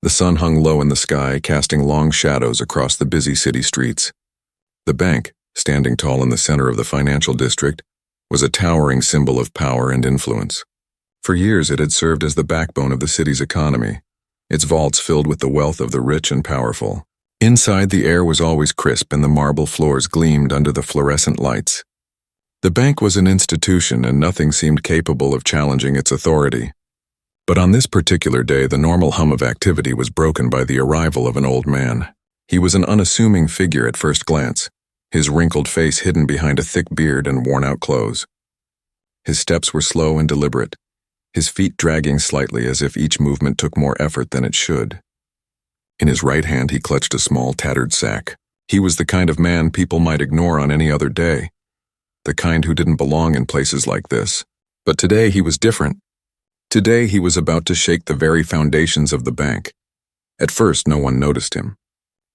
The sun hung low in the sky, casting long shadows across the busy city streets. The bank, standing tall in the center of the financial district, was a towering symbol of power and influence. For years it had served as the backbone of the city's economy, its vaults filled with the wealth of the rich and powerful. Inside, the air was always crisp and the marble floors gleamed under the fluorescent lights. The bank was an institution and nothing seemed capable of challenging its authority. But on this particular day, the normal hum of activity was broken by the arrival of an old man. He was an unassuming figure at first glance, his wrinkled face hidden behind a thick beard and worn-out clothes. His steps were slow and deliberate, his feet dragging slightly as if each movement took more effort than it should. In his right hand he clutched a small, tattered sack. He was the kind of man people might ignore on any other day, the kind who didn't belong in places like this. But today he was different. Today he was about to shake the very foundations of the bank. At first no one noticed him.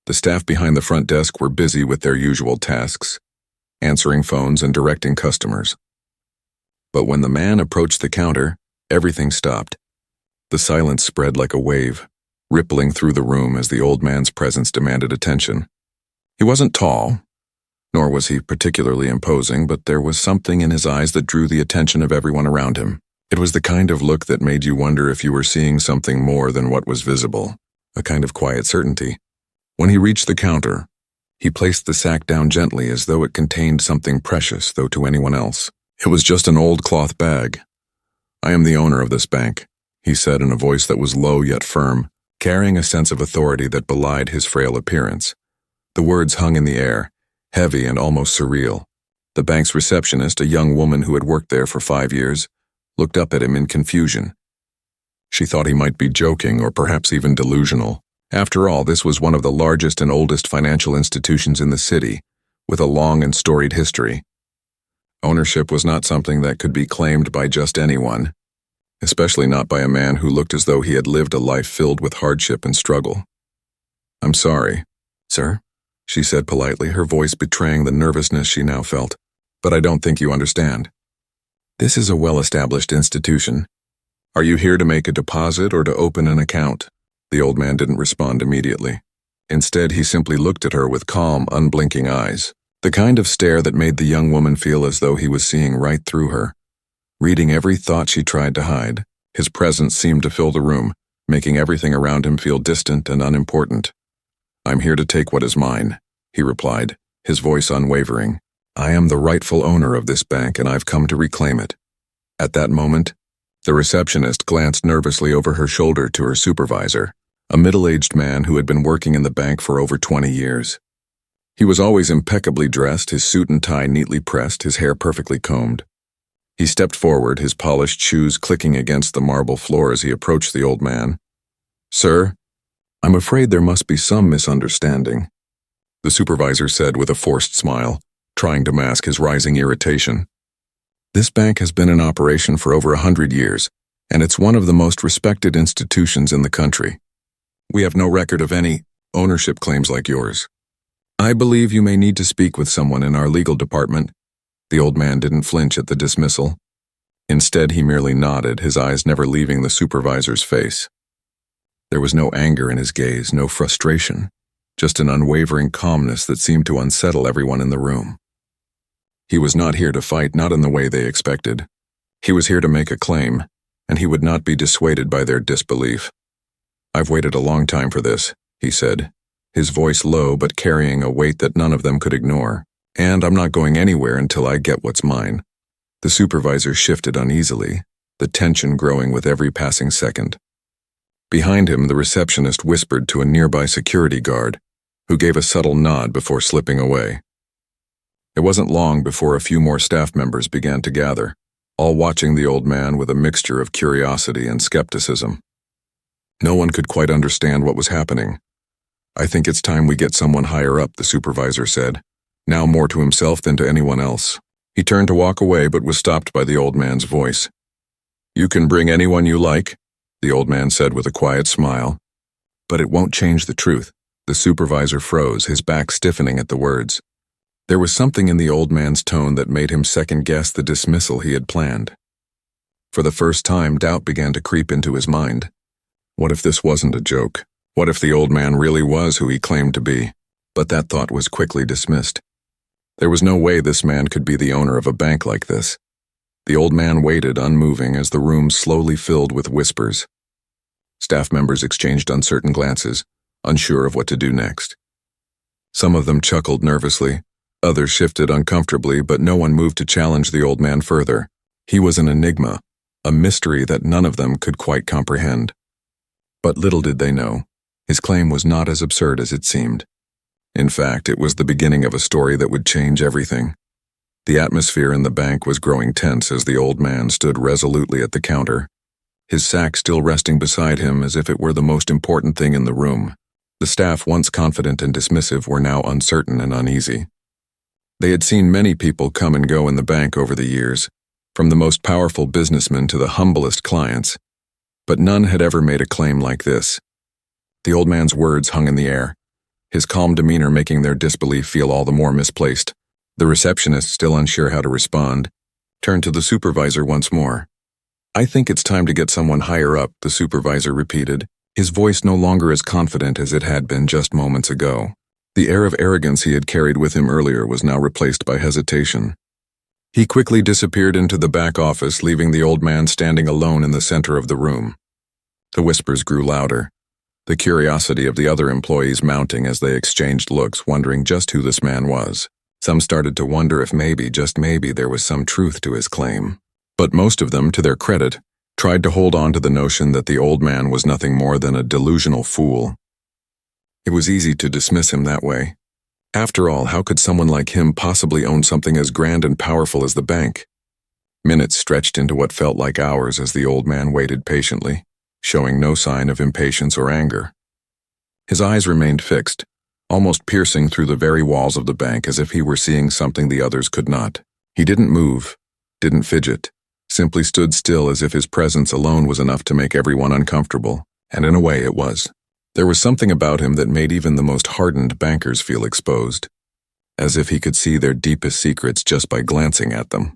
The staff behind the front desk were busy with their usual tasks, answering phones and directing customers. But when the man approached the counter, everything stopped. The silence spread like a wave, rippling through the room as the old man's presence demanded attention. He wasn't tall, nor was he particularly imposing, but there was something in his eyes that drew the attention of everyone around him. It was the kind of look that made you wonder if you were seeing something more than what was visible, a kind of quiet certainty. When he reached the counter, he placed the sack down gently as though it contained something precious, though to anyone else. It was just an old cloth bag. "I am the owner of this bank," he said in a voice that was low yet firm, carrying a sense of authority that belied his frail appearance. The words hung in the air, heavy and almost surreal. The bank's receptionist, a young woman who had worked there for 5 years, looked up at him in confusion. She thought he might be joking or perhaps even delusional. After all, this was one of the largest and oldest financial institutions in the city, with a long and storied history. Ownership was not something that could be claimed by just anyone, especially not by a man who looked as though he had lived a life filled with hardship and struggle. "I'm sorry, sir," she said politely, her voice betraying the nervousness she now felt. "But I don't think you understand. This is a well-established institution. Are you here to make a deposit or to open an account?" The old man didn't respond immediately. Instead, he simply looked at her with calm, unblinking eyes, the kind of stare that made the young woman feel as though he was seeing right through her, reading every thought she tried to hide. His presence seemed to fill the room, making everything around him feel distant and unimportant. "I'm here to take what is mine," he replied, his voice unwavering. "I am the rightful owner of this bank and I've come to reclaim it." At that moment, the receptionist glanced nervously over her shoulder to her supervisor, a middle-aged man who had been working in the bank for over 20 years. He was always impeccably dressed, his suit and tie neatly pressed, his hair perfectly combed. He stepped forward, his polished shoes clicking against the marble floor as he approached the old man. "Sir, I'm afraid there must be some misunderstanding," the supervisor said with a forced smile, trying to mask his rising irritation. "This bank has been in operation for over 100 years, and it's one of the most respected institutions in the country. We have no record of any ownership claims like yours. I believe you may need to speak with someone in our legal department." The old man didn't flinch at the dismissal. Instead, he merely nodded, his eyes never leaving the supervisor's face. There was no anger in his gaze, no frustration, just an unwavering calmness that seemed to unsettle everyone in the room. He was not here to fight, not in the way they expected. He was here to make a claim, and he would not be dissuaded by their disbelief. "I've waited a long time for this," he said, his voice low but carrying a weight that none of them could ignore. "And I'm not going anywhere until I get what's mine." The supervisor shifted uneasily, the tension growing with every passing second. Behind him, the receptionist whispered to a nearby security guard, who gave a subtle nod before slipping away. It wasn't long before a few more staff members began to gather, all watching the old man with a mixture of curiosity and skepticism. No one could quite understand what was happening. "I think it's time we get someone higher up," the supervisor said, now more to himself than to anyone else. He turned to walk away but was stopped by the old man's voice. "You can bring anyone you like," the old man said with a quiet smile. "But it won't change the truth." The supervisor froze, his back stiffening at the words. There was something in the old man's tone that made him second-guess the dismissal he had planned. For the first time, doubt began to creep into his mind. What if this wasn't a joke? What if the old man really was who he claimed to be? But that thought was quickly dismissed. There was no way this man could be the owner of a bank like this. The old man waited, unmoving, as the room slowly filled with whispers. Staff members exchanged uncertain glances, unsure of what to do next. Some of them chuckled nervously, others shifted uncomfortably, but no one moved to challenge the old man further. He was an enigma, a mystery that none of them could quite comprehend. But little did they know, his claim was not as absurd as it seemed. In fact, it was the beginning of a story that would change everything. The atmosphere in the bank was growing tense as the old man stood resolutely at the counter, his sack still resting beside him as if it were the most important thing in the room. The staff, once confident and dismissive, were now uncertain and uneasy. They had seen many people come and go in the bank over the years, from the most powerful businessmen to the humblest clients, but none had ever made a claim like this. The old man's words hung in the air, his calm demeanor making their disbelief feel all the more misplaced. The receptionist, still unsure how to respond, turned to the supervisor once more. "I think it's time to get someone higher up," the supervisor repeated, his voice no longer as confident as it had been just moments ago. The air of arrogance he had carried with him earlier was now replaced by hesitation. He quickly disappeared into the back office, leaving the old man standing alone in the center of the room. The whispers grew louder, the curiosity of the other employees mounting as they exchanged looks, wondering just who this man was. Some started to wonder if maybe, just maybe, there was some truth to his claim. But most of them, to their credit, tried to hold on to the notion that the old man was nothing more than a delusional fool. It was easy to dismiss him that way. After all, how could someone like him possibly own something as grand and powerful as the bank? Minutes stretched into what felt like hours as the old man waited patiently, showing no sign of impatience or anger. His eyes remained fixed, almost piercing through the very walls of the bank as if he were seeing something the others could not. He didn't move, didn't fidget, simply stood still as if his presence alone was enough to make everyone uncomfortable, and in a way it was. There was something about him that made even the most hardened bankers feel exposed, as if he could see their deepest secrets just by glancing at them.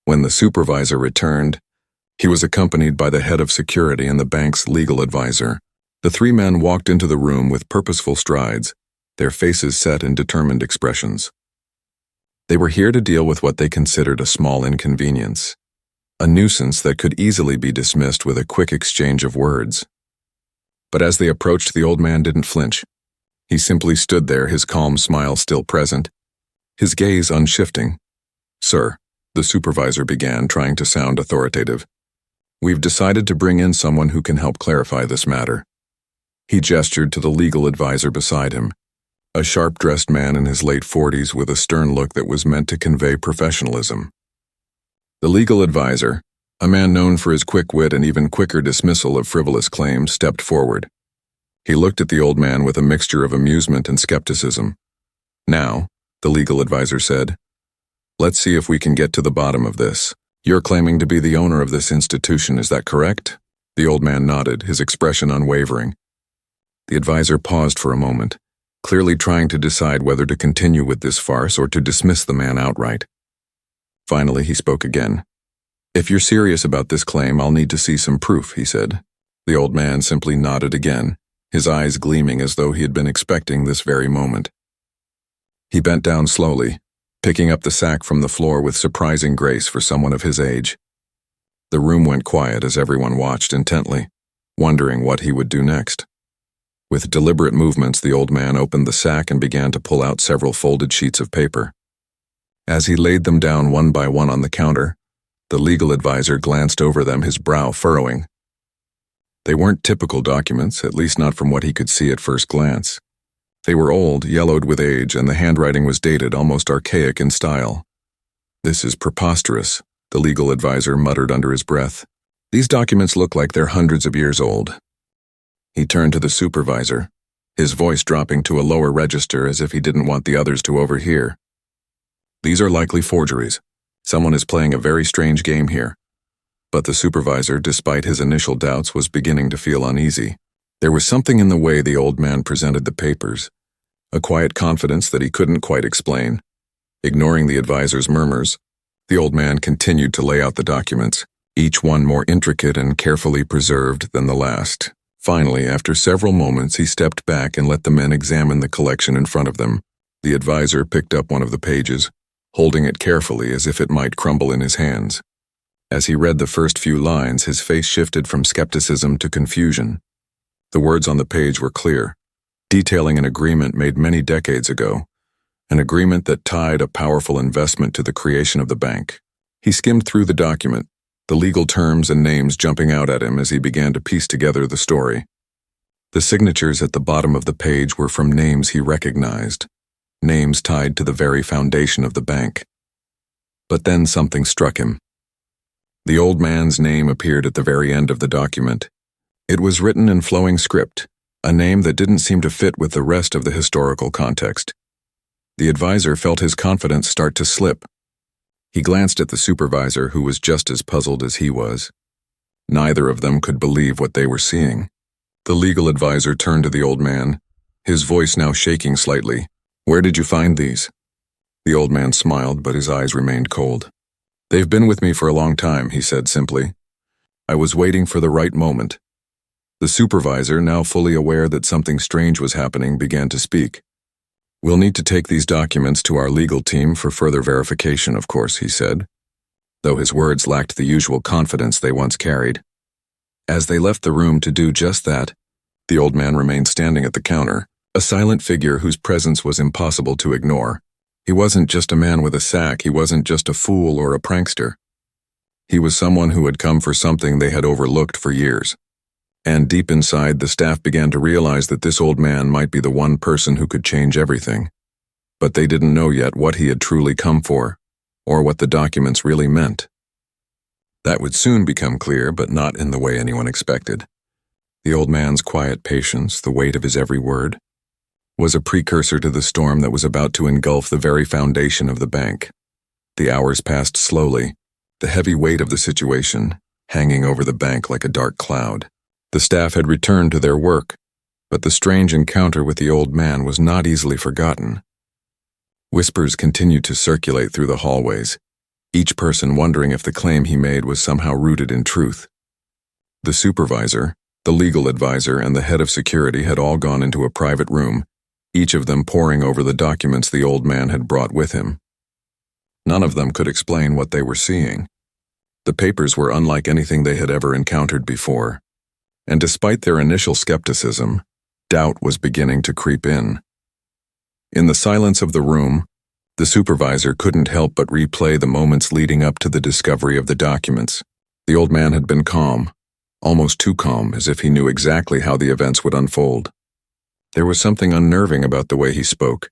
When the supervisor returned, he was accompanied by the head of security and the bank's legal advisor. The three men walked into the room with purposeful strides, their faces set in determined expressions. They were here to deal with what they considered a small inconvenience, a nuisance that could easily be dismissed with a quick exchange of words. But as they approached, the old man didn't flinch. He simply stood there, his calm smile still present, his gaze unshifting. "Sir," the supervisor began, trying to sound authoritative, "we've decided to bring in someone who can help clarify this matter." He gestured to the legal advisor beside him, a sharp-dressed man in his late 40s with a stern look that was meant to convey professionalism. The legal advisor, a man known for his quick wit and even quicker dismissal of frivolous claims, stepped forward. He looked at the old man with a mixture of amusement and skepticism. "Now," the legal advisor said, "let's see if we can get to the bottom of this. You're claiming to be the owner of this institution, is that correct?" The old man nodded, his expression unwavering. The advisor paused for a moment, clearly trying to decide whether to continue with this farce or to dismiss the man outright. Finally, he spoke again. "If you're serious about this claim, I'll need to see some proof," he said. The old man simply nodded again, his eyes gleaming as though he had been expecting this very moment. He bent down slowly, picking up the sack from the floor with surprising grace for someone of his age. The room went quiet as everyone watched intently, wondering what he would do next. With deliberate movements, the old man opened the sack and began to pull out several folded sheets of paper. As he laid them down one by one on the counter, the legal advisor glanced over them, his brow furrowing. They weren't typical documents, at least not from what he could see at first glance. They were old, yellowed with age, and the handwriting was dated, almost archaic in style. "This is preposterous," the legal advisor muttered under his breath. "These documents look like they're hundreds of years old." He turned to the supervisor, his voice dropping to a lower register as if he didn't want the others to overhear. "These are likely forgeries. Someone is playing a very strange game here." But the supervisor, despite his initial doubts, was beginning to feel uneasy. There was something in the way the old man presented the papers, a quiet confidence that he couldn't quite explain. Ignoring the advisor's murmurs, the old man continued to lay out the documents, each one more intricate and carefully preserved than the last. Finally, after several moments, he stepped back and let the men examine the collection in front of them. The advisor picked up one of the pages, holding it carefully as if it might crumble in his hands. As he read the first few lines, his face shifted from skepticism to confusion. The words on the page were clear, detailing an agreement made many decades ago, an agreement that tied a powerful investment to the creation of the bank. He skimmed through the document, the legal terms and names jumping out at him as he began to piece together the story. The signatures at the bottom of the page were from names he recognized, names tied to the very foundation of the bank. But then something struck him. The old man's name appeared at the very end of the document. It was written in flowing script, a name that didn't seem to fit with the rest of the historical context. The advisor felt his confidence start to slip. He glanced at the supervisor, who was just as puzzled as he was. Neither of them could believe what they were seeing. The legal advisor turned to the old man, his voice now shaking slightly. "Where did you find these?" The old man smiled, but his eyes remained cold. "They've been with me for a long time," he said simply. "I was waiting for the right moment." The supervisor, now fully aware that something strange was happening, began to speak. "We'll need to take these documents to our legal team for further verification, of course," he said, though his words lacked the usual confidence they once carried. As they left the room to do just that, the old man remained standing at the counter, a silent figure whose presence was impossible to ignore. He wasn't just a man with a sack, he wasn't just a fool or a prankster. He was someone who had come for something they had overlooked for years. And deep inside, the staff began to realize that this old man might be the one person who could change everything. But they didn't know yet what he had truly come for, or what the documents really meant. That would soon become clear, but not in the way anyone expected. The old man's quiet patience, the weight of his every word, was a precursor to the storm that was about to engulf the very foundation of the bank. The hours passed slowly, the heavy weight of the situation hanging over the bank like a dark cloud. The staff had returned to their work, but the strange encounter with the old man was not easily forgotten. Whispers continued to circulate through the hallways, each person wondering if the claim he made was somehow rooted in truth. The supervisor, the legal advisor, and the head of security had all gone into a private room, each of them poring over the documents the old man had brought with him. None of them could explain what they were seeing. The papers were unlike anything they had ever encountered before. And despite their initial skepticism, doubt was beginning to creep in. In the silence of the room, the supervisor couldn't help but replay the moments leading up to the discovery of the documents. The old man had been calm, almost too calm, as if he knew exactly how the events would unfold. There was something unnerving about the way he spoke,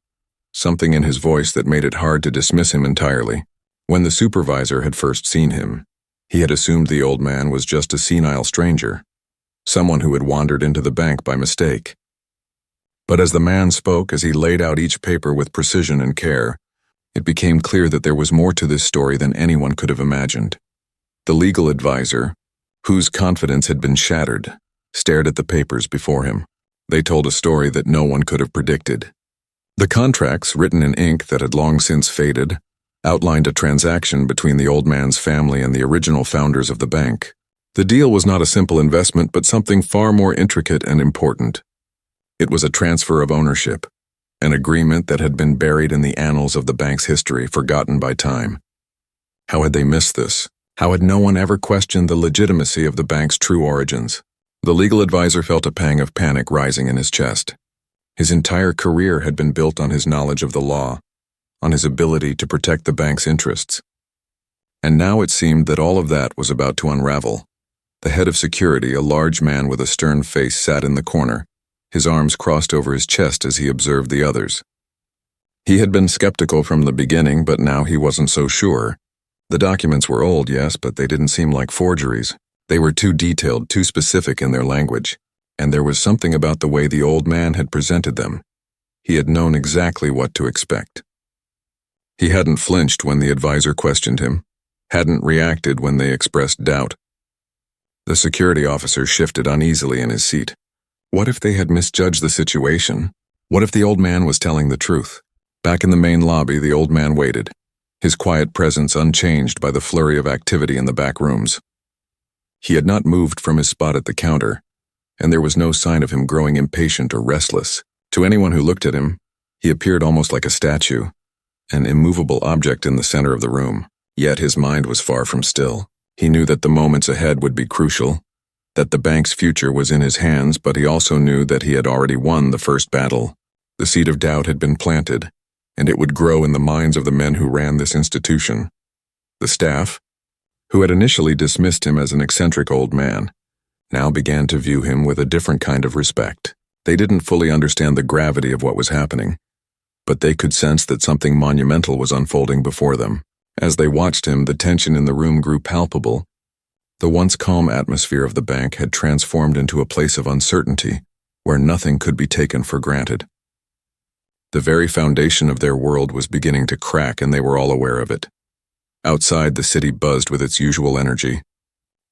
something in his voice that made it hard to dismiss him entirely. When the supervisor had first seen him, he had assumed the old man was just a senile stranger, someone who had wandered into the bank by mistake. But as the man spoke, as he laid out each paper with precision and care, it became clear that there was more to this story than anyone could have imagined. The legal advisor, whose confidence had been shattered, stared at the papers before him. They told a story that no one could have predicted. The contracts, written in ink that had long since faded, outlined a transaction between the old man's family and the original founders of the bank. The deal was not a simple investment, but something far more intricate and important. It was a transfer of ownership, an agreement that had been buried in the annals of the bank's history, forgotten by time. How had they missed this? How had no one ever questioned the legitimacy of the bank's true origins? The legal advisor felt a pang of panic rising in his chest. His entire career had been built on his knowledge of the law, on his ability to protect the bank's interests. And now it seemed that all of that was about to unravel. The head of security, a large man with a stern face, sat in the corner, his arms crossed over his chest as he observed the others. He had been skeptical from the beginning, but now he wasn't so sure. The documents were old, yes, but they didn't seem like forgeries. They were too detailed, too specific in their language, and there was something about the way the old man had presented them. He had known exactly what to expect. He hadn't flinched when the advisor questioned him, hadn't reacted when they expressed doubt. The security officer shifted uneasily in his seat. What if they had misjudged the situation? What if the old man was telling the truth? Back in the main lobby, the old man waited, his quiet presence unchanged by the flurry of activity in the back rooms. He had not moved from his spot at the counter, and there was no sign of him growing impatient or restless. To anyone who looked at him, he appeared almost like a statue, an immovable object in the center of the room. Yet his mind was far from still. He knew that the moments ahead would be crucial, that the bank's future was in his hands, but he also knew that he had already won the first battle. The seed of doubt had been planted, and it would grow in the minds of the men who ran this institution. The staff, who had initially dismissed him as an eccentric old man, now began to view him with a different kind of respect. They didn't fully understand the gravity of what was happening, but they could sense that something monumental was unfolding before them. As they watched him, the tension in the room grew palpable. The once calm atmosphere of the bank had transformed into a place of uncertainty, where nothing could be taken for granted. The very foundation of their world was beginning to crack, and they were all aware of it. Outside, the city buzzed with its usual energy.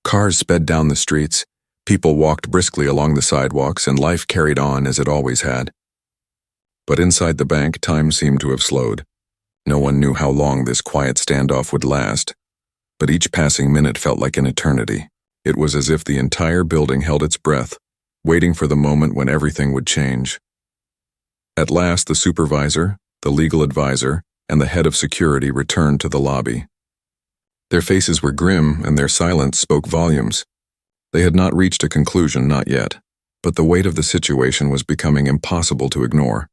Cars sped down the streets, people walked briskly along the sidewalks, and life carried on as it always had. But inside the bank, time seemed to have slowed. No one knew how long this quiet standoff would last, but each passing minute felt like an eternity. It was as if the entire building held its breath, waiting for the moment when everything would change. At last, the supervisor, the legal advisor, and the head of security returned to the lobby. Their faces were grim, and their silence spoke volumes. They had not reached a conclusion, not yet, but the weight of the situation was becoming impossible to ignore.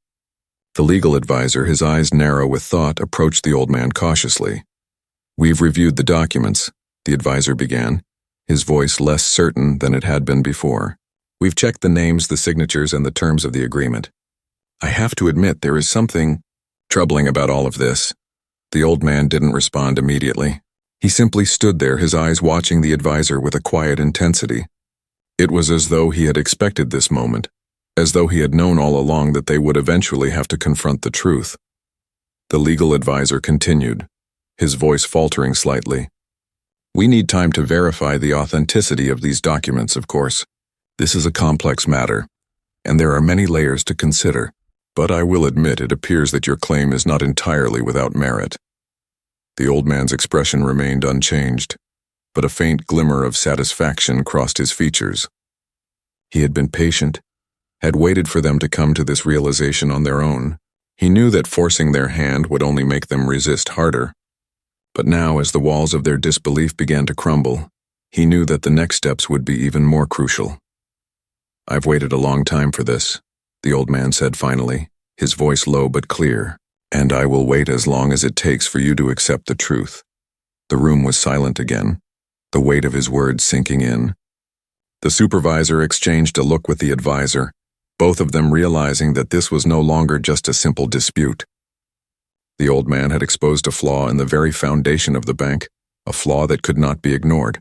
The legal advisor, his eyes narrow with thought, approached the old man cautiously. "We've reviewed the documents," the advisor began, his voice less certain than it had been before. "We've checked the names, the signatures, and the terms of the agreement. I have to admit there is something troubling about all of this." The old man didn't respond immediately. He simply stood there, his eyes watching the advisor with a quiet intensity. It was as though he had expected this moment, as though he had known all along that they would eventually have to confront the truth. The legal advisor continued, his voice faltering slightly. "We need time to verify the authenticity of these documents, of course. This is a complex matter, and there are many layers to consider. But I will admit it appears that your claim is not entirely without merit." The old man's expression remained unchanged, but a faint glimmer of satisfaction crossed his features. He had been patient, had waited for them to come to this realization on their own. He knew that forcing their hand would only make them resist harder. But now, as the walls of their disbelief began to crumble, he knew that the next steps would be even more crucial. "I've waited a long time for this," the old man said finally, his voice low but clear, "and I will wait as long as it takes for you to accept the truth." The room was silent again, the weight of his words sinking in. The supervisor exchanged a look with the advisor, both of them realizing that this was no longer just a simple dispute. The old man had exposed a flaw in the very foundation of the bank, a flaw that could not be ignored.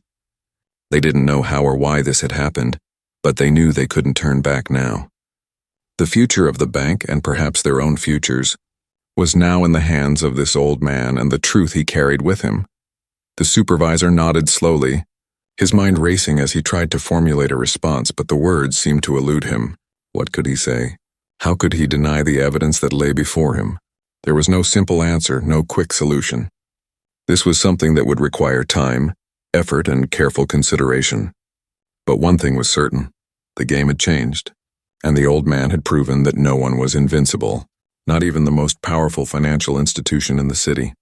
They didn't know how or why this had happened, but they knew they couldn't turn back now. The future of the bank, and perhaps their own futures, was now in the hands of this old man and the truth he carried with him. The supervisor nodded slowly, his mind racing as he tried to formulate a response, but the words seemed to elude him. What could he say? How could he deny the evidence that lay before him? There was no simple answer, no quick solution. This was something that would require time, effort, and careful consideration. But one thing was certain: the game had changed, and the old man had proven that no one was invincible, not even the most powerful financial institution in the city.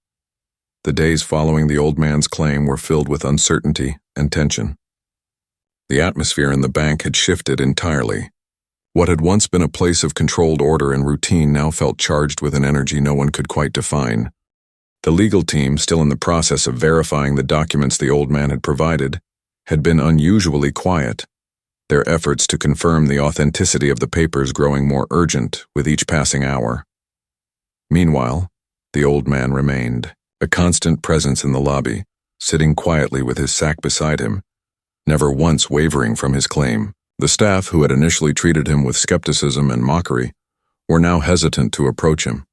The days following the old man's claim were filled with uncertainty and tension. The atmosphere in the bank had shifted entirely. What had once been a place of controlled order and routine now felt charged with an energy no one could quite define. The legal team, still in the process of verifying the documents the old man had provided, had been unusually quiet, their efforts to confirm the authenticity of the papers growing more urgent with each passing hour. Meanwhile, the old man remained, a constant presence in the lobby, sitting quietly with his sack beside him, never once wavering from his claim. The staff, who had initially treated him with skepticism and mockery, were now hesitant to approach him.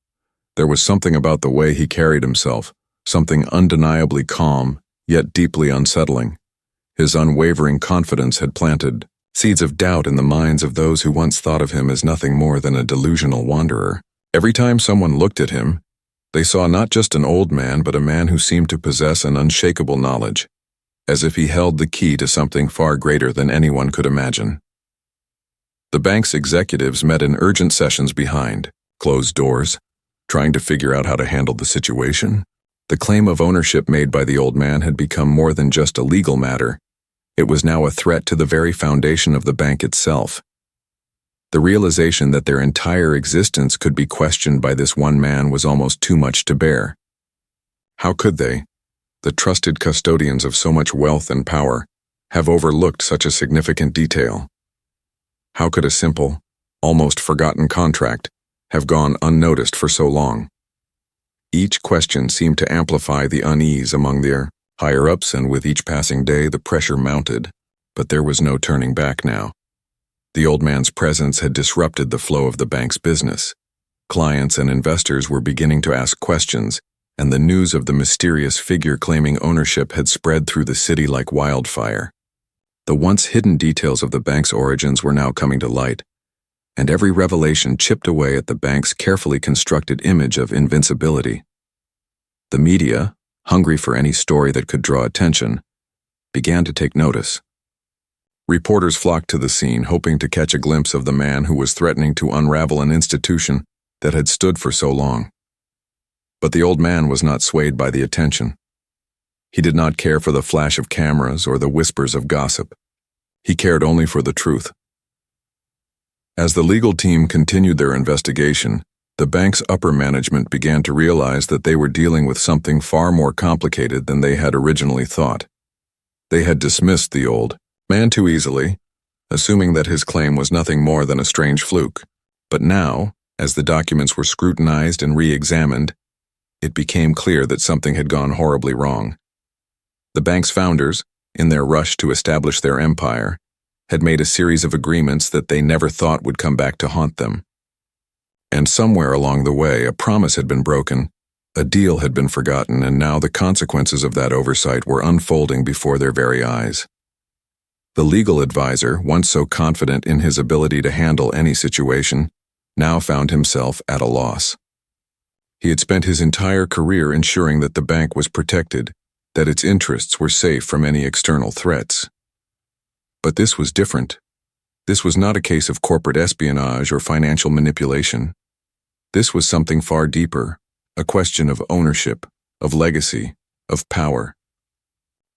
There was something about the way he carried himself, something undeniably calm, yet deeply unsettling. His unwavering confidence had planted seeds of doubt in the minds of those who once thought of him as nothing more than a delusional wanderer. Every time someone looked at him, they saw not just an old man, but a man who seemed to possess an unshakable knowledge, as if he held the key to something far greater than anyone could imagine. The bank's executives met in urgent sessions behind closed doors, trying to figure out how to handle the situation. The claim of ownership made by the old man had become more than just a legal matter. It was now a threat to the very foundation of the bank itself. The realization that their entire existence could be questioned by this one man was almost too much to bear. How could they, the trusted custodians of so much wealth and power, have overlooked such a significant detail? How could a simple, almost forgotten contract have gone unnoticed for so long? Each question seemed to amplify the unease among their higher-ups, and with each passing day the pressure mounted, but there was no turning back now. The old man's presence had disrupted the flow of the bank's business. Clients and investors were beginning to ask questions, and the news of the mysterious figure claiming ownership had spread through the city like wildfire. The once hidden details of the bank's origins were now coming to light, and every revelation chipped away at the bank's carefully constructed image of invincibility. The media, hungry for any story that could draw attention, began to take notice. Reporters flocked to the scene, hoping to catch a glimpse of the man who was threatening to unravel an institution that had stood for so long. But the old man was not swayed by the attention. He did not care for the flash of cameras or the whispers of gossip. He cared only for the truth. As the legal team continued their investigation, the bank's upper management began to realize that they were dealing with something far more complicated than they had originally thought. They had dismissed the old man too easily, assuming that his claim was nothing more than a strange fluke. But now, as the documents were scrutinized and re-examined, it became clear that something had gone horribly wrong. The bank's founders, in their rush to establish their empire, had made a series of agreements that they never thought would come back to haunt them. And somewhere along the way, a promise had been broken, a deal had been forgotten, and now the consequences of that oversight were unfolding before their very eyes. The legal advisor, once so confident in his ability to handle any situation, now found himself at a loss. He had spent his entire career ensuring that the bank was protected, that its interests were safe from any external threats. But this was different. This was not a case of corporate espionage or financial manipulation. This was something far deeper, a question of ownership, of legacy, of power.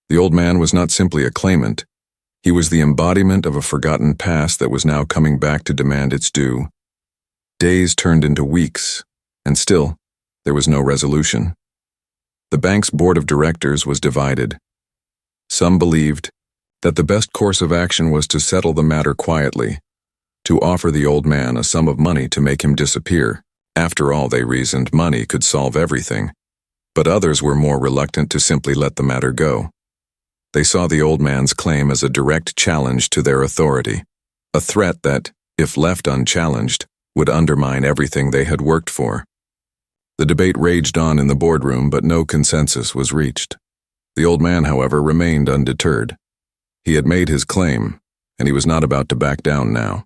The old man was not simply a claimant. He was the embodiment of a forgotten past that was now coming back to demand its due. Days turned into weeks, and still, there was no resolution. The bank's board of directors was divided. Some believed that the best course of action was to settle the matter quietly, to offer the old man a sum of money to make him disappear. After all, they reasoned, money could solve everything. But others were more reluctant to simply let the matter go. They saw the old man's claim as a direct challenge to their authority, a threat that, if left unchallenged, would undermine everything they had worked for. The debate raged on in the boardroom, but no consensus was reached. The old man, however, remained undeterred. He had made his claim, and he was not about to back down now.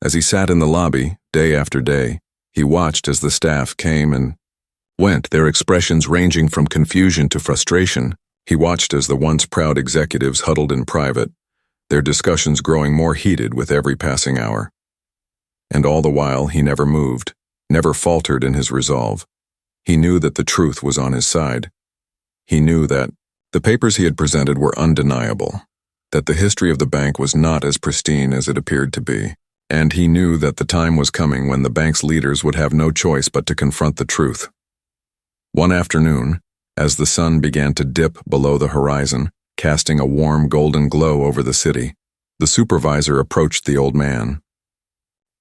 As he sat in the lobby, day after day, he watched as the staff came and went, their expressions ranging from confusion to frustration. He watched as the once proud executives huddled in private, their discussions growing more heated with every passing hour. And all the while he never moved, never faltered in his resolve. He knew that the truth was on his side. He knew that the papers he had presented were undeniable, that the history of the bank was not as pristine as it appeared to be, and he knew that the time was coming when the bank's leaders would have no choice but to confront the truth. One afternoon, as the sun began to dip below the horizon, casting a warm golden glow over the city, the supervisor approached the old man.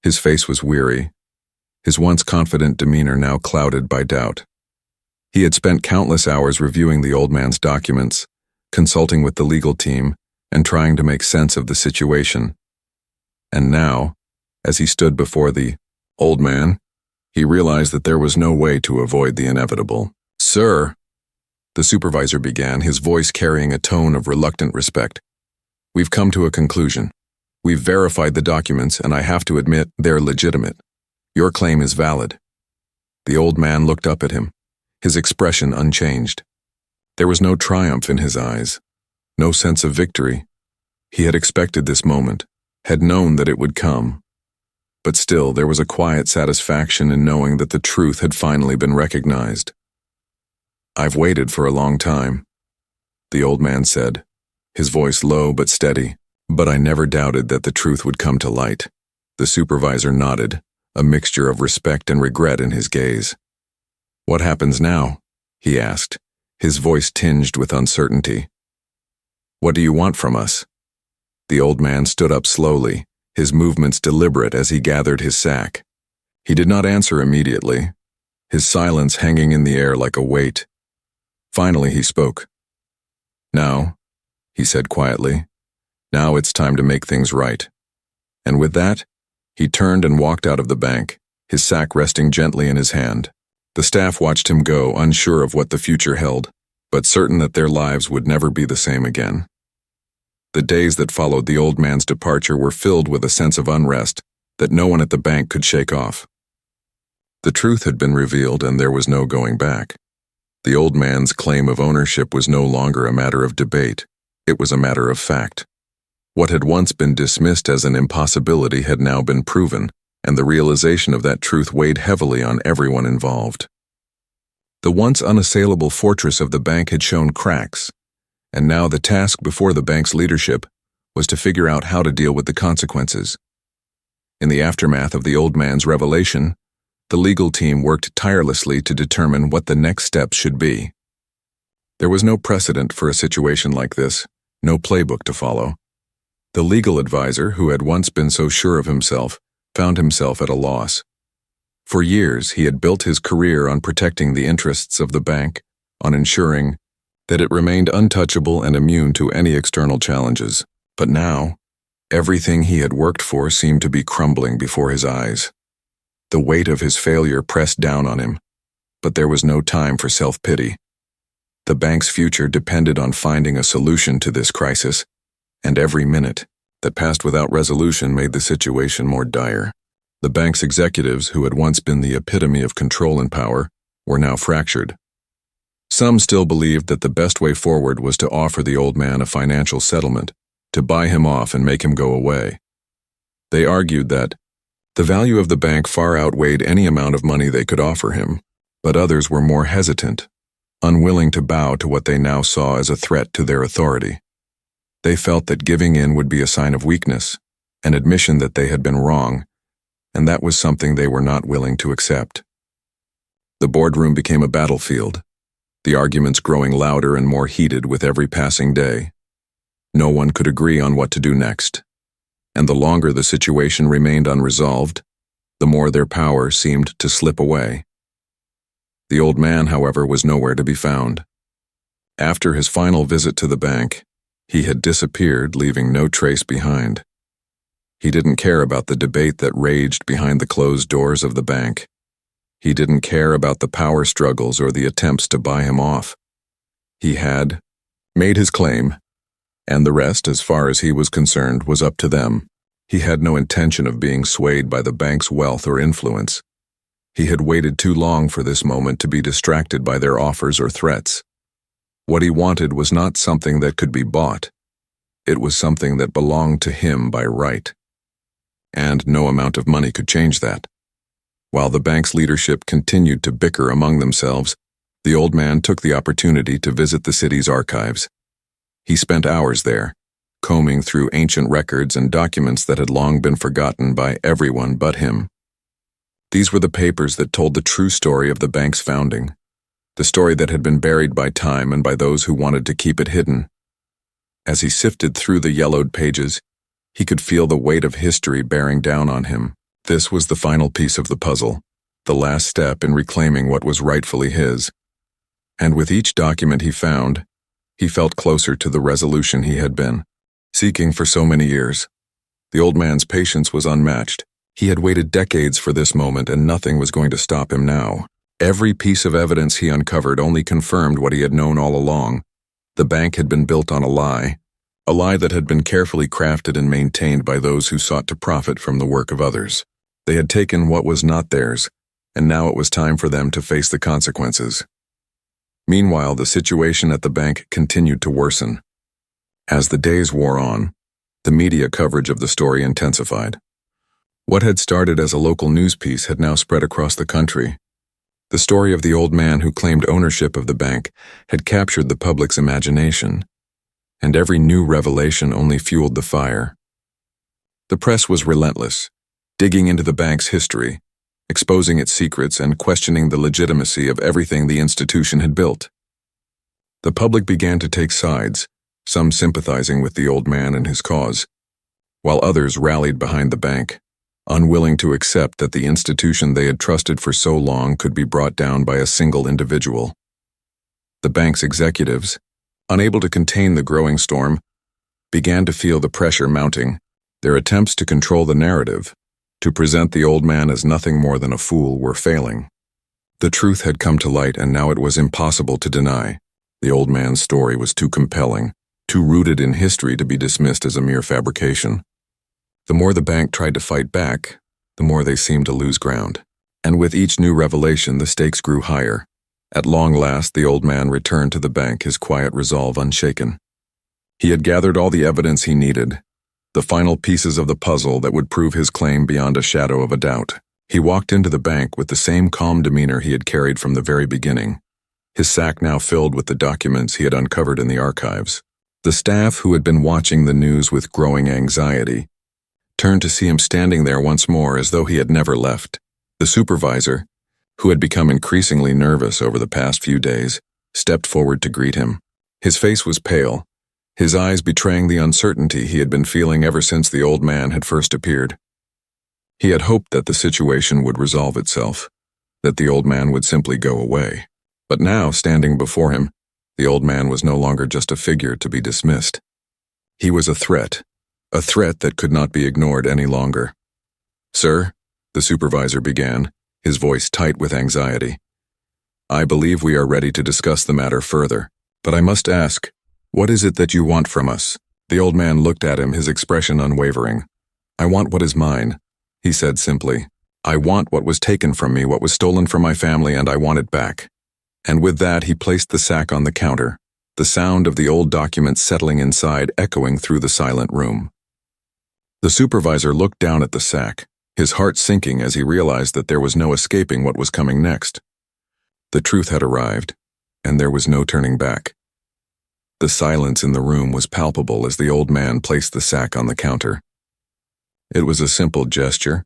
His face was weary, his once confident demeanor now clouded by doubt. He had spent countless hours reviewing the old man's documents, consulting with the legal team, and trying to make sense of the situation. And now, as he stood before the old man, he realized that there was no way to avoid the inevitable. "Sir," the supervisor began, his voice carrying a tone of reluctant respect, "we've come to a conclusion. We've verified the documents, and I have to admit they're legitimate. Your claim is valid." The old man looked up at him, his expression unchanged. There was no triumph in his eyes, no sense of victory. He had expected this moment, had known that it would come. But still, there was a quiet satisfaction in knowing that the truth had finally been recognized. "I've waited for a long time," the old man said, his voice low but steady, "but I never doubted that the truth would come to light." The supervisor nodded, a mixture of respect and regret in his gaze. "What happens now?" he asked, his voice tinged with uncertainty. "What do you want from us?" The old man stood up slowly, his movements deliberate as he gathered his sack. He did not answer immediately, his silence hanging in the air like a weight. Finally he spoke. "Now," he said quietly, "now it's time to make things right." And with that, he turned and walked out of the bank, his sack resting gently in his hand. The staff watched him go, unsure of what the future held, but certain that their lives would never be the same again. The days that followed the old man's departure were filled with a sense of unrest that no one at the bank could shake off. The truth had been revealed and there was no going back. The old man's claim of ownership was no longer a matter of debate, it was a matter of fact. What had once been dismissed as an impossibility had now been proven, and the realization of that truth weighed heavily on everyone involved. The once unassailable fortress of the bank had shown cracks, and now the task before the bank's leadership was to figure out how to deal with the consequences. In the aftermath of the old man's revelation, the legal team worked tirelessly to determine what the next steps should be. There was no precedent for a situation like this, no playbook to follow. The legal advisor, who had once been so sure of himself, found himself at a loss. For years, he had built his career on protecting the interests of the bank, on ensuring that it remained untouchable and immune to any external challenges. But now, everything he had worked for seemed to be crumbling before his eyes. The weight of his failure pressed down on him, but there was no time for self-pity. The bank's future depended on finding a solution to this crisis, and every minute that passed without resolution made the situation more dire. The bank's executives, who had once been the epitome of control and power, were now fractured. Some still believed that the best way forward was to offer the old man a financial settlement, to buy him off and make him go away. They argued that the value of the bank far outweighed any amount of money they could offer him, but others were more hesitant, unwilling to bow to what they now saw as a threat to their authority. They felt that giving in would be a sign of weakness, an admission that they had been wrong, and that was something they were not willing to accept. The boardroom became a battlefield, the arguments growing louder and more heated with every passing day. No one could agree on what to do next, and the longer the situation remained unresolved, the more their power seemed to slip away. The old man, however, was nowhere to be found. After his final visit to the bank, he had disappeared, leaving no trace behind. He didn't care about the debate that raged behind the closed doors of the bank. He didn't care about the power struggles or the attempts to buy him off. He had made his claim, and the rest, as far as he was concerned, was up to them. He had no intention of being swayed by the bank's wealth or influence. He had waited too long for this moment to be distracted by their offers or threats. What he wanted was not something that could be bought. It was something that belonged to him by right. And no amount of money could change that. While the bank's leadership continued to bicker among themselves, the old man took the opportunity to visit the city's archives. He spent hours there, combing through ancient records and documents that had long been forgotten by everyone but him. These were the papers that told the true story of the bank's founding, the story that had been buried by time and by those who wanted to keep it hidden. As he sifted through the yellowed pages, he could feel the weight of history bearing down on him. This was the final piece of the puzzle, the last step in reclaiming what was rightfully his. And with each document he found, he felt closer to the resolution he had been seeking for so many years. The old man's patience was unmatched. He had waited decades for this moment, and nothing was going to stop him now. Every piece of evidence he uncovered only confirmed what he had known all along. The bank had been built on a lie that had been carefully crafted and maintained by those who sought to profit from the work of others. They had taken what was not theirs, and now it was time for them to face the consequences. Meanwhile, the situation at the bank continued to worsen. As the days wore on, The media coverage of the story intensified. What had started as a local news piece had now spread across the country. The story of the old man who claimed ownership of the bank had captured the public's imagination, and every new revelation only fueled the fire. The press was relentless, digging into the bank's history, exposing its secrets and questioning the legitimacy of everything the institution had built. The public began to take sides, some sympathizing with the old man and his cause, while others rallied behind the bank, unwilling to accept that the institution they had trusted for so long could be brought down by a single individual. The bank's executives, unable to contain the growing storm, began to feel the pressure mounting. Their attempts to control the narrative, to present the old man as nothing more than a fool, were failing. The truth had come to light, and now it was impossible to deny. The old man's story was too compelling, too rooted in history to be dismissed as a mere fabrication. The more the bank tried to fight back, the more they seemed to lose ground. And with each new revelation, the stakes grew higher. At long last, the old man returned to the bank, his quiet resolve unshaken. He had gathered all the evidence he needed, the final pieces of the puzzle that would prove his claim beyond a shadow of a doubt. He walked into the bank with the same calm demeanor he had carried from the very beginning, his sack now filled with the documents he had uncovered in the archives. The staff, who had been watching the news with growing anxiety, turned to see him standing there once more as though he had never left. The supervisor, who had become increasingly nervous over the past few days, stepped forward to greet him. His face was pale, his eyes betraying the uncertainty he had been feeling ever since the old man had first appeared. He had hoped that the situation would resolve itself, that the old man would simply go away. But now, standing before him, the old man was no longer just a figure to be dismissed. He was a threat that could not be ignored any longer. "Sir," the supervisor began, his voice tight with anxiety, "I believe we are ready to discuss the matter further. But I must ask, what is it that you want from us?" The old man looked at him, his expression unwavering. "I want what is mine," he said simply. "I want what was taken from me, what was stolen from my family, and I want it back." And with that, he placed the sack on the counter, the sound of the old documents settling inside echoing through the silent room. The supervisor looked down at the sack, his heart sinking as he realized that there was no escaping what was coming next. The truth had arrived, and there was no turning back. The silence in the room was palpable as the old man placed the sack on the counter. It was a simple gesture,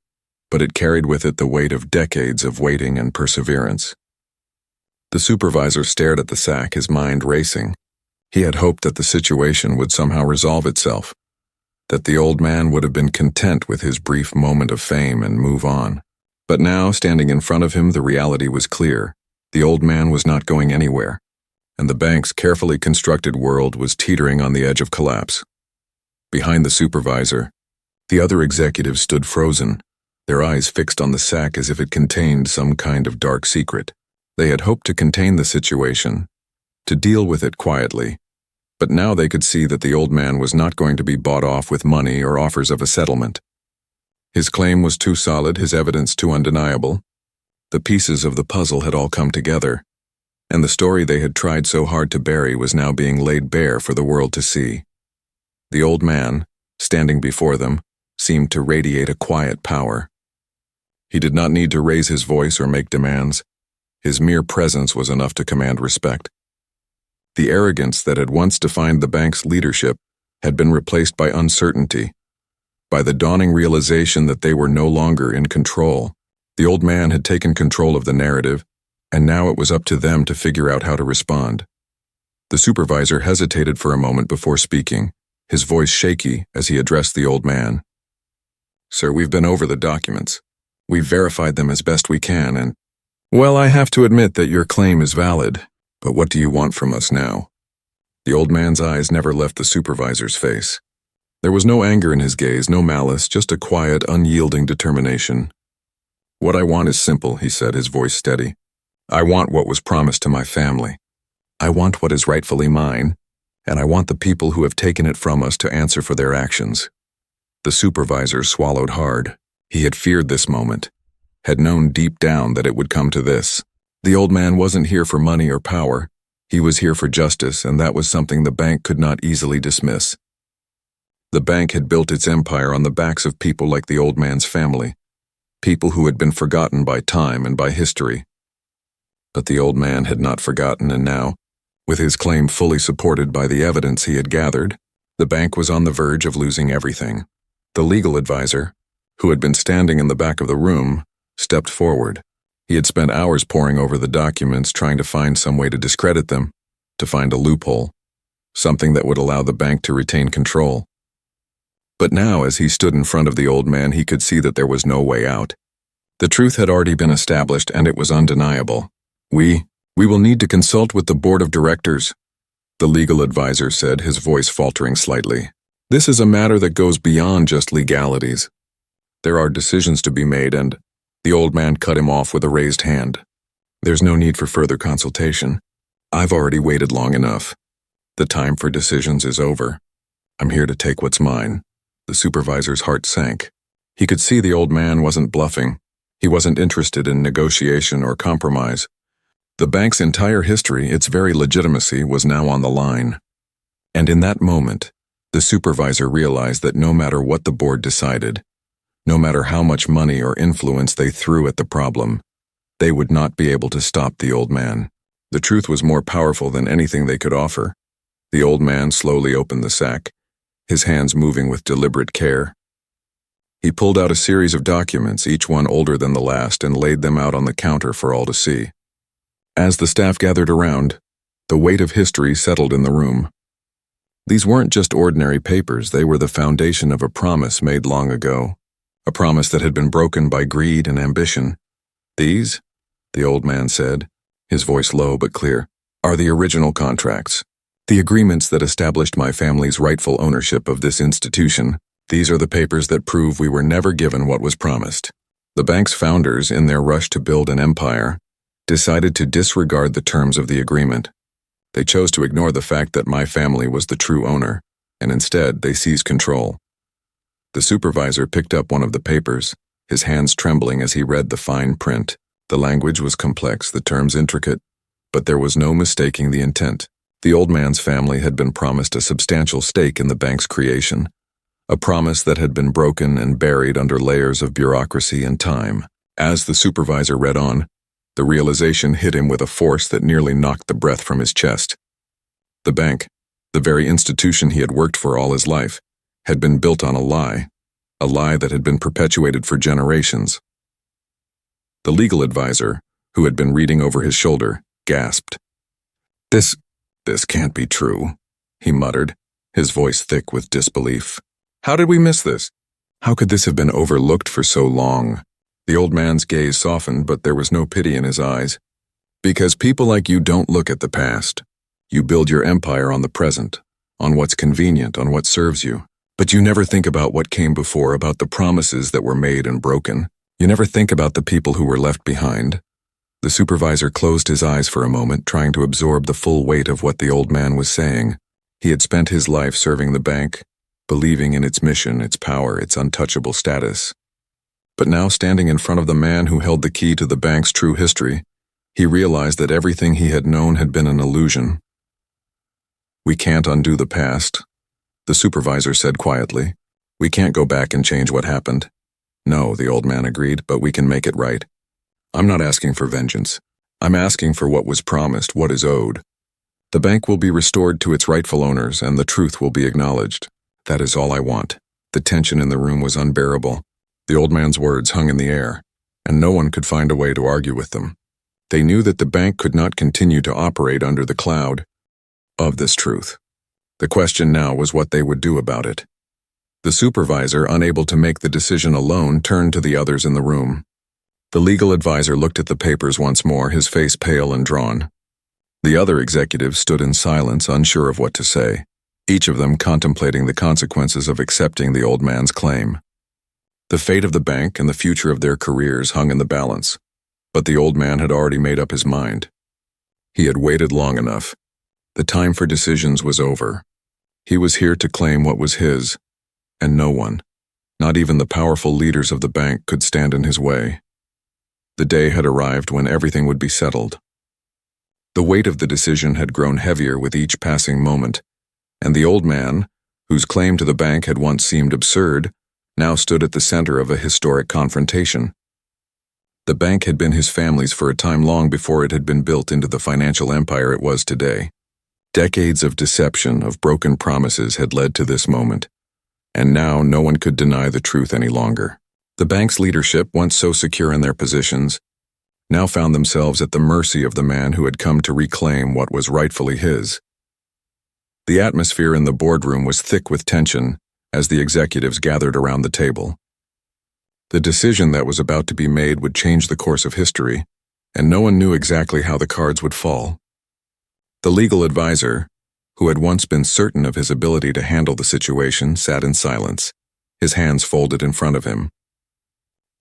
but it carried with it the weight of decades of waiting and perseverance. The supervisor stared at the sack, his mind racing. He had hoped that the situation would somehow resolve itself, that the old man would have been content with his brief moment of fame and move on. But now, standing in front of him, the reality was clear. The old man was not going anywhere, and the bank's carefully constructed world was teetering on the edge of collapse. Behind the supervisor, the other executives stood frozen, their eyes fixed on the sack as if it contained some kind of dark secret. They had hoped to contain the situation, to deal with it quietly, but now they could see that the old man was not going to be bought off with money or offers of a settlement. His claim was too solid, his evidence too undeniable. The pieces of the puzzle had all come together, and the story they had tried so hard to bury was now being laid bare for the world to see. The old man, standing before them, seemed to radiate a quiet power. He did not need to raise his voice or make demands. His mere presence was enough to command respect. The arrogance that had once defined the bank's leadership had been replaced by uncertainty, by the dawning realization that they were no longer in control. The old man had taken control of the narrative, and now it was up to them to figure out how to respond. The supervisor hesitated for a moment before speaking, his voice shaky as he addressed the old man. "Sir, we've been over the documents. We've verified them as best we can, and, well, I have to admit that your claim is valid. But what do you want from us now?" The old man's eyes never left the supervisor's face. There was no anger in his gaze, no malice, just a quiet, unyielding determination. "What I want is simple," he said, his voice steady. "I want what was promised to my family. I want what is rightfully mine, and I want the people who have taken it from us to answer for their actions." The supervisor swallowed hard. He had feared this moment, had known deep down that it would come to this. The old man wasn't here for money or power. He was here for justice, and that was something the bank could not easily dismiss. The bank had built its empire on the backs of people like the old man's family, people who had been forgotten by time and by history. But the old man had not forgotten, and now, with his claim fully supported by the evidence he had gathered, the bank was on the verge of losing everything. The legal advisor, who had been standing in the back of the room, stepped forward. He had spent hours poring over the documents, trying to find some way to discredit them, to find a loophole, something that would allow the bank to retain control. But now, as he stood in front of the old man, he could see that there was no way out. The truth had already been established, and it was undeniable. We will need to consult with the board of directors, the legal advisor said, his voice faltering slightly. This is a matter that goes beyond just legalities. There are decisions to be made, and the old man cut him off with a raised hand. There's no need for further consultation. I've already waited long enough. The time for decisions is over. I'm here to take what's mine. The supervisor's heart sank. He could see the old man wasn't bluffing. He wasn't interested in negotiation or compromise. The bank's entire history, its very legitimacy, was now on the line. And in that moment, the supervisor realized that no matter what the board decided, no matter how much money or influence they threw at the problem, they would not be able to stop the old man. The truth was more powerful than anything they could offer. The old man slowly opened the sack, his hands moving with deliberate care. He pulled out a series of documents, each one older than the last, and laid them out on the counter for all to see. As the staff gathered around, the weight of history settled in the room. These weren't just ordinary papers, they were the foundation of a promise made long ago, a promise that had been broken by greed and ambition. These, the old man said, his voice low but clear, are the original contracts, the agreements that established my family's rightful ownership of this institution. These are the papers that prove we were never given what was promised. The bank's founders, in their rush to build an empire, decided to disregard the terms of the agreement. They chose to ignore the fact that my family was the true owner, and instead they seized control. The supervisor picked up one of the papers, his hands trembling as he read the fine print. The language was complex, the terms intricate, but there was no mistaking the intent. The old man's family had been promised a substantial stake in the bank's creation, a promise that had been broken and buried under layers of bureaucracy and time. As the supervisor read on, the realization hit him with a force that nearly knocked the breath from his chest. The bank, the very institution he had worked for all his life, had been built on a lie that had been perpetuated for generations. The legal advisor, who had been reading over his shoulder, gasped. This can't be true," he muttered, his voice thick with disbelief. "How did we miss this? How could this have been overlooked for so long?" The old man's gaze softened, but there was no pity in his eyes. "Because people like you don't look at the past. You build your empire on the present, on what's convenient, on what serves you. But you never think about what came before, about the promises that were made and broken. You never think about the people who were left behind." The supervisor closed his eyes for a moment, trying to absorb the full weight of what the old man was saying. He had spent his life serving the bank, believing in its mission, its power, its untouchable status. But now, standing in front of the man who held the key to the bank's true history, he realized that everything he had known had been an illusion. "We can't undo the past," the supervisor said quietly. "We can't go back and change what happened." "No," the old man agreed, "but we can make it right. I'm not asking for vengeance. I'm asking for what was promised, what is owed. The bank will be restored to its rightful owners, and the truth will be acknowledged. That is all I want." The tension in the room was unbearable. The old man's words hung in the air, and no one could find a way to argue with them. They knew that the bank could not continue to operate under the cloud of this truth. The question now was what they would do about it. The supervisor, unable to make the decision alone, turned to the others in the room. The legal advisor looked at the papers once more, his face pale and drawn. The other executives stood in silence, unsure of what to say, each of them contemplating the consequences of accepting the old man's claim. The fate of the bank and the future of their careers hung in the balance, but the old man had already made up his mind. He had waited long enough. The time for decisions was over. He was here to claim what was his, and no one, not even the powerful leaders of the bank, could stand in his way. The day had arrived when everything would be settled. The weight of the decision had grown heavier with each passing moment, and the old man, whose claim to the bank had once seemed absurd, now stood at the center of a historic confrontation. The bank had been his family's for a time long before it had been built into the financial empire it was today. Decades of deception, of broken promises had led to this moment, and now no one could deny the truth any longer. The bank's leadership, once so secure in their positions, now found themselves at the mercy of the man who had come to reclaim what was rightfully his. The atmosphere in the boardroom was thick with tension as the executives gathered around the table. The decision that was about to be made would change the course of history, and no one knew exactly how the cards would fall. The legal advisor, who had once been certain of his ability to handle the situation, sat in silence, his hands folded in front of him.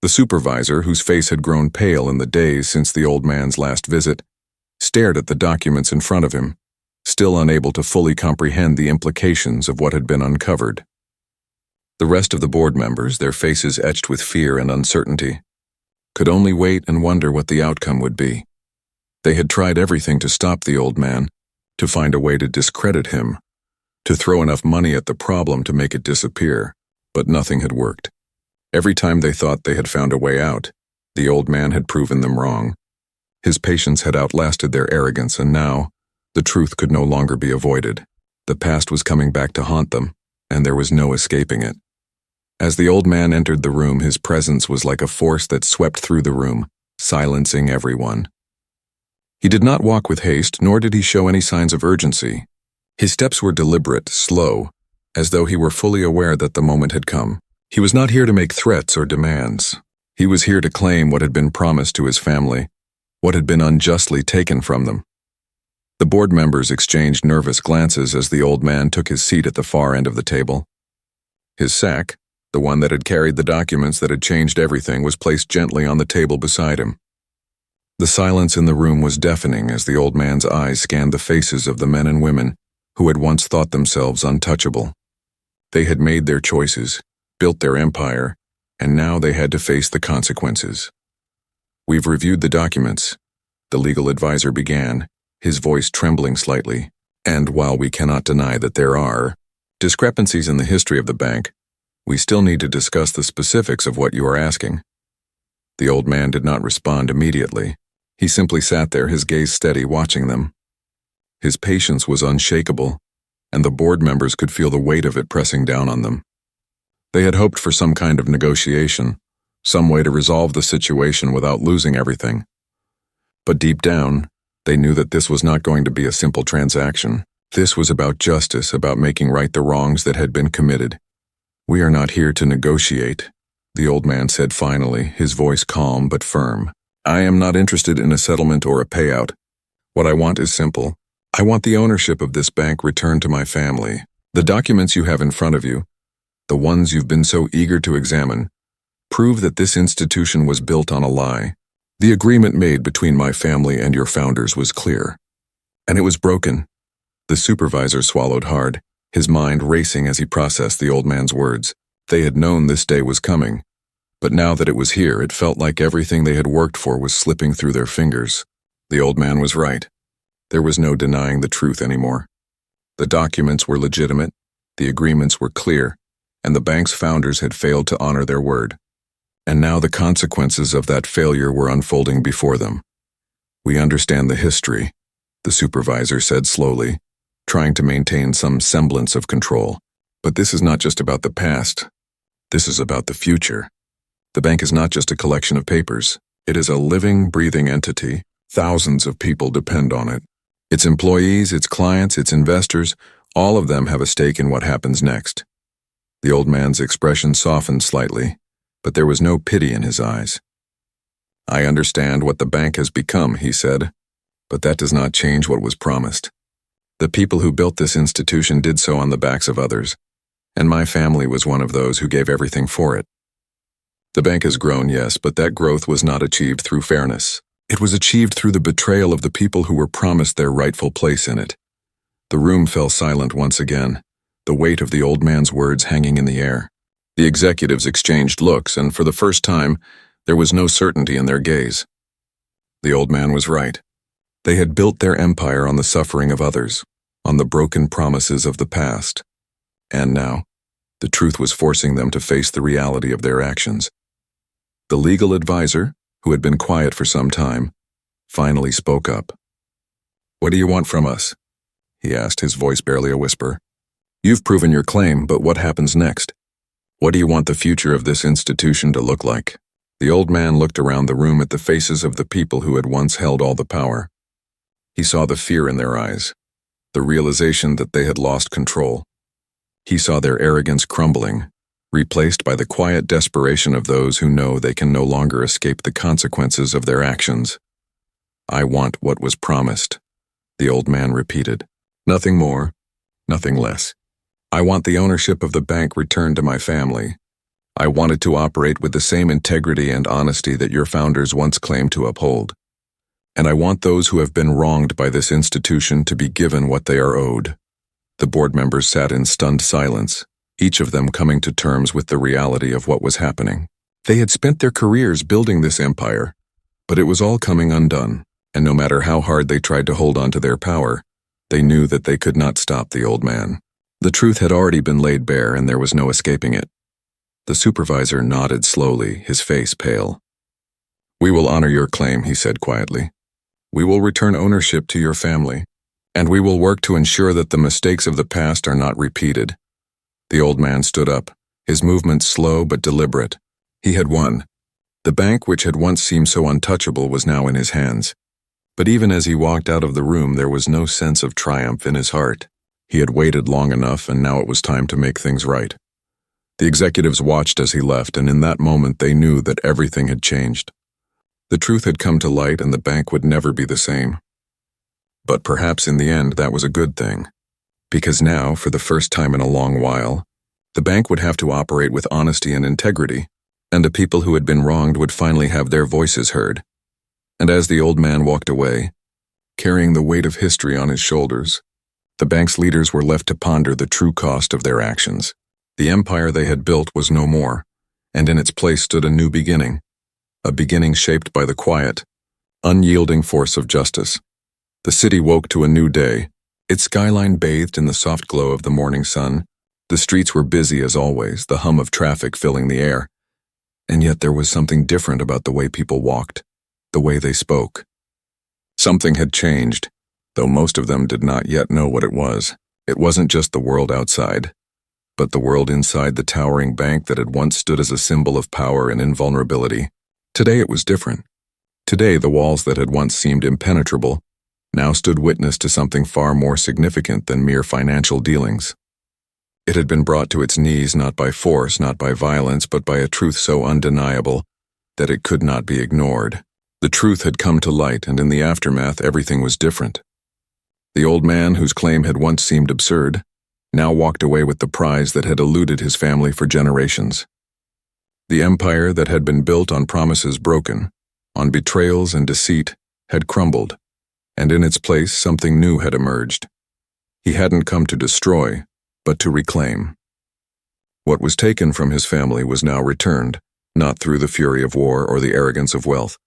The supervisor, whose face had grown pale in the days since the old man's last visit, stared at the documents in front of him, still unable to fully comprehend the implications of what had been uncovered. The rest of the board members, their faces etched with fear and uncertainty, could only wait and wonder what the outcome would be. They had tried everything to stop the old man, to find a way to discredit him, to throw enough money at the problem to make it disappear, but nothing had worked. Every time they thought they had found a way out, the old man had proven them wrong. His patience had outlasted their arrogance, and now, the truth could no longer be avoided. The past was coming back to haunt them, and there was no escaping it. As the old man entered the room, his presence was like a force that swept through the room, silencing everyone. He did not walk with haste, nor did he show any signs of urgency. His steps were deliberate, slow, as though he were fully aware that the moment had come. He was not here to make threats or demands. He was here to claim what had been promised to his family, what had been unjustly taken from them. The board members exchanged nervous glances as the old man took his seat at the far end of the table. His sack, the one that had carried the documents that had changed everything, was placed gently on the table beside him. The silence in the room was deafening as the old man's eyes scanned the faces of the men and women who had once thought themselves untouchable. They had made their choices, built their empire, and now they had to face the consequences. "We've reviewed the documents," the legal advisor began, his voice trembling slightly, "and while we cannot deny that there are discrepancies in the history of the bank, we still need to discuss the specifics of what you are asking." The old man did not respond immediately. He simply sat there, his gaze steady, watching them. His patience was unshakable, and the board members could feel the weight of it pressing down on them. They had hoped for some kind of negotiation, some way to resolve the situation without losing everything. But deep down, they knew that this was not going to be a simple transaction. This was about justice, about making right the wrongs that had been committed. "We are not here to negotiate," the old man said finally, his voice calm but firm. "I am not interested in a settlement or a payout. What I want is simple. I want the ownership of this bank returned to my family. The documents you have in front of you, the ones you've been so eager to examine, prove that this institution was built on a lie. The agreement made between my family and your founders was clear. And it was broken." The supervisor swallowed hard, his mind racing as he processed the old man's words. They had known this day was coming, but now that it was here, it felt like everything they had worked for was slipping through their fingers. The old man was right. There was no denying the truth anymore. The documents were legitimate, the agreements were clear, and the bank's founders had failed to honor their word. And now the consequences of that failure were unfolding before them. "We understand the history," the supervisor said slowly, trying to maintain some semblance of control. "But this is not just about the past. This is about the future. The bank is not just a collection of papers. It is a living, breathing entity. Thousands of people depend on it. Its employees, its clients, its investors, all of them have a stake in what happens next." The old man's expression softened slightly, but there was no pity in his eyes. "I understand what the bank has become," he said, "but that does not change what was promised. The people who built this institution did so on the backs of others, and my family was one of those who gave everything for it. The bank has grown, yes, but that growth was not achieved through fairness. It was achieved through the betrayal of the people who were promised their rightful place in it." The room fell silent once again, the weight of the old man's words hanging in the air. The executives exchanged looks, and for the first time, there was no certainty in their gaze. The old man was right. They had built their empire on the suffering of others, on the broken promises of the past. And now, the truth was forcing them to face the reality of their actions. The legal advisor, who had been quiet for some time, finally spoke up. "What do you want from us?" he asked, his voice barely a whisper. "You've proven your claim, but what happens next? What do you want the future of this institution to look like?" The old man looked around the room at the faces of the people who had once held all the power. He saw the fear in their eyes, the realization that they had lost control. He saw their arrogance crumbling, replaced by the quiet desperation of those who know they can no longer escape the consequences of their actions. "I want what was promised," the old man repeated. "Nothing more, nothing less. I want the ownership of the bank returned to my family. I want it to operate with the same integrity and honesty that your founders once claimed to uphold. And I want those who have been wronged by this institution to be given what they are owed." The board members sat in stunned silence, each of them coming to terms with the reality of what was happening. They had spent their careers building this empire, but it was all coming undone, and no matter how hard they tried to hold on to their power, they knew that they could not stop the old man. The truth had already been laid bare, and there was no escaping it. The supervisor nodded slowly, his face pale. "We will honor your claim," he said quietly. "We will return ownership to your family, and we will work to ensure that the mistakes of the past are not repeated." The old man stood up, his movements slow but deliberate. He had won. The bank, which had once seemed so untouchable, was now in his hands. But even as he walked out of the room, there was no sense of triumph in his heart. He had waited long enough, and now it was time to make things right. The executives watched as he left, and in that moment they knew that everything had changed. The truth had come to light, and the bank would never be the same. But perhaps in the end that was a good thing, because now, for the first time in a long while, the bank would have to operate with honesty and integrity, and the people who had been wronged would finally have their voices heard. And as the old man walked away, carrying the weight of history on his shoulders, the bank's leaders were left to ponder the true cost of their actions. The empire they had built was no more, and in its place stood a new beginning, a beginning shaped by the quiet, unyielding force of justice. The city woke to a new day, its skyline bathed in the soft glow of the morning sun. The streets were busy as always, the hum of traffic filling the air. And yet there was something different about the way people walked, the way they spoke. Something had changed, though most of them did not yet know what it was. It wasn't just the world outside, but the world inside the towering bank that had once stood as a symbol of power and invulnerability. Today it was different. Today the walls that had once seemed impenetrable now stood witness to something far more significant than mere financial dealings. It had been brought to its knees not by force, not by violence, but by a truth so undeniable that it could not be ignored. The truth had come to light, and in the aftermath everything was different. The old man, whose claim had once seemed absurd, now walked away with the prize that had eluded his family for generations. The empire that had been built on promises broken, on betrayals and deceit, had crumbled, and in its place something new had emerged. He hadn't come to destroy, but to reclaim. What was taken from his family was now returned, not through the fury of war or the arrogance of wealth,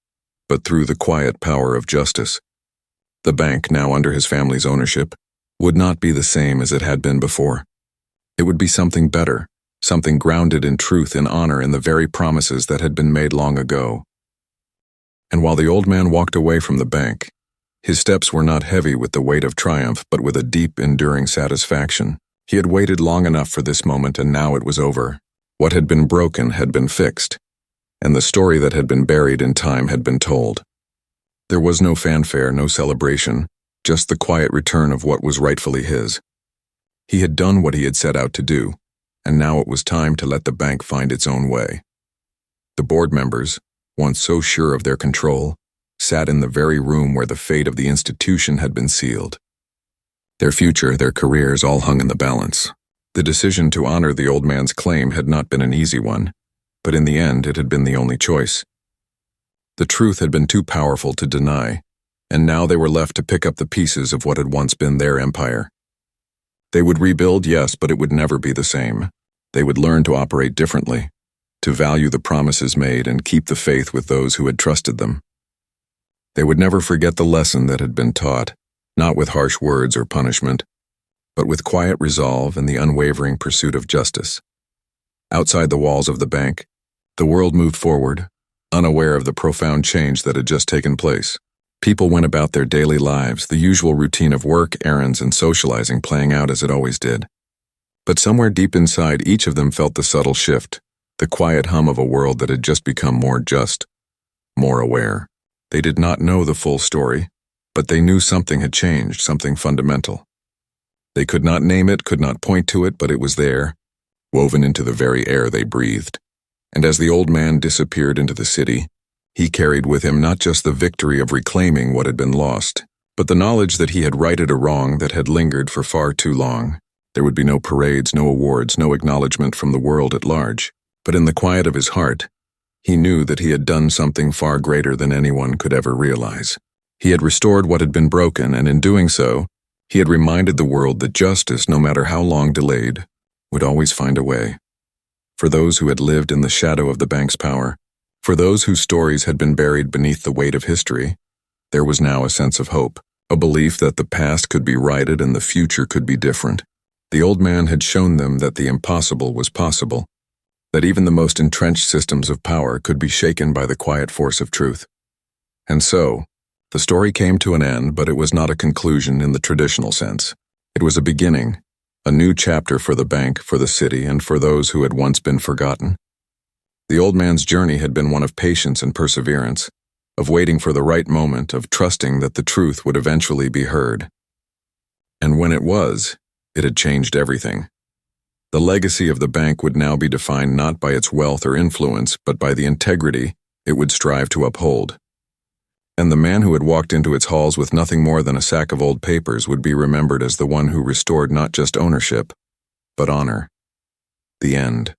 but through the quiet power of justice. The bank, now under his family's ownership, would not be the same as it had been before. It would be something better, something grounded in truth and honor in the very promises that had been made long ago. And while the old man walked away from the bank, his steps were not heavy with the weight of triumph, but with a deep, enduring satisfaction. He had waited long enough for this moment, and now it was over. What had been broken had been fixed, and the story that had been buried in time had been told. There was no fanfare, no celebration, just the quiet return of what was rightfully his. He had done what he had set out to do, and now it was time to let the bank find its own way. The board members, once so sure of their control, sat in the very room where the fate of the institution had been sealed. Their future, their careers, all hung in the balance. The decision to honor the old man's claim had not been an easy one, but in the end it had been the only choice. The truth had been too powerful to deny, and now they were left to pick up the pieces of what had once been their empire. They would rebuild, yes, but it would never be the same. They would learn to operate differently, to value the promises made and keep the faith with those who had trusted them. They would never forget the lesson that had been taught, not with harsh words or punishment, but with quiet resolve and the unwavering pursuit of justice. Outside the walls of the bank, the world moved forward, unaware of the profound change that had just taken place. People went about their daily lives, the usual routine of work, errands, and socializing playing out as it always did. But somewhere deep inside, each of them felt the subtle shift, the quiet hum of a world that had just become more just, more aware. They did not know the full story, but they knew something had changed, something fundamental. They could not name it, could not point to it, but it was there, woven into the very air they breathed. And as the old man disappeared into the city, he carried with him not just the victory of reclaiming what had been lost, but the knowledge that he had righted a wrong that had lingered for far too long. There would be no parades, no awards, no acknowledgement from the world at large. But in the quiet of his heart, he knew that he had done something far greater than anyone could ever realize. He had restored what had been broken, and in doing so, he had reminded the world that justice, no matter how long delayed, would always find a way. For those who had lived in the shadow of the bank's power, for those whose stories had been buried beneath the weight of history, there was now a sense of hope, a belief that the past could be righted and the future could be different. The old man had shown them that the impossible was possible, that even the most entrenched systems of power could be shaken by the quiet force of truth. And so, the story came to an end, but it was not a conclusion in the traditional sense. It was a beginning, a new chapter for the bank, for the city, and for those who had once been forgotten. The old man's journey had been one of patience and perseverance, of waiting for the right moment, of trusting that the truth would eventually be heard. And when it was, it had changed everything. The legacy of the bank would now be defined not by its wealth or influence, but by the integrity it would strive to uphold. And the man who had walked into its halls with nothing more than a sack of old papers would be remembered as the one who restored not just ownership, but honor. The end.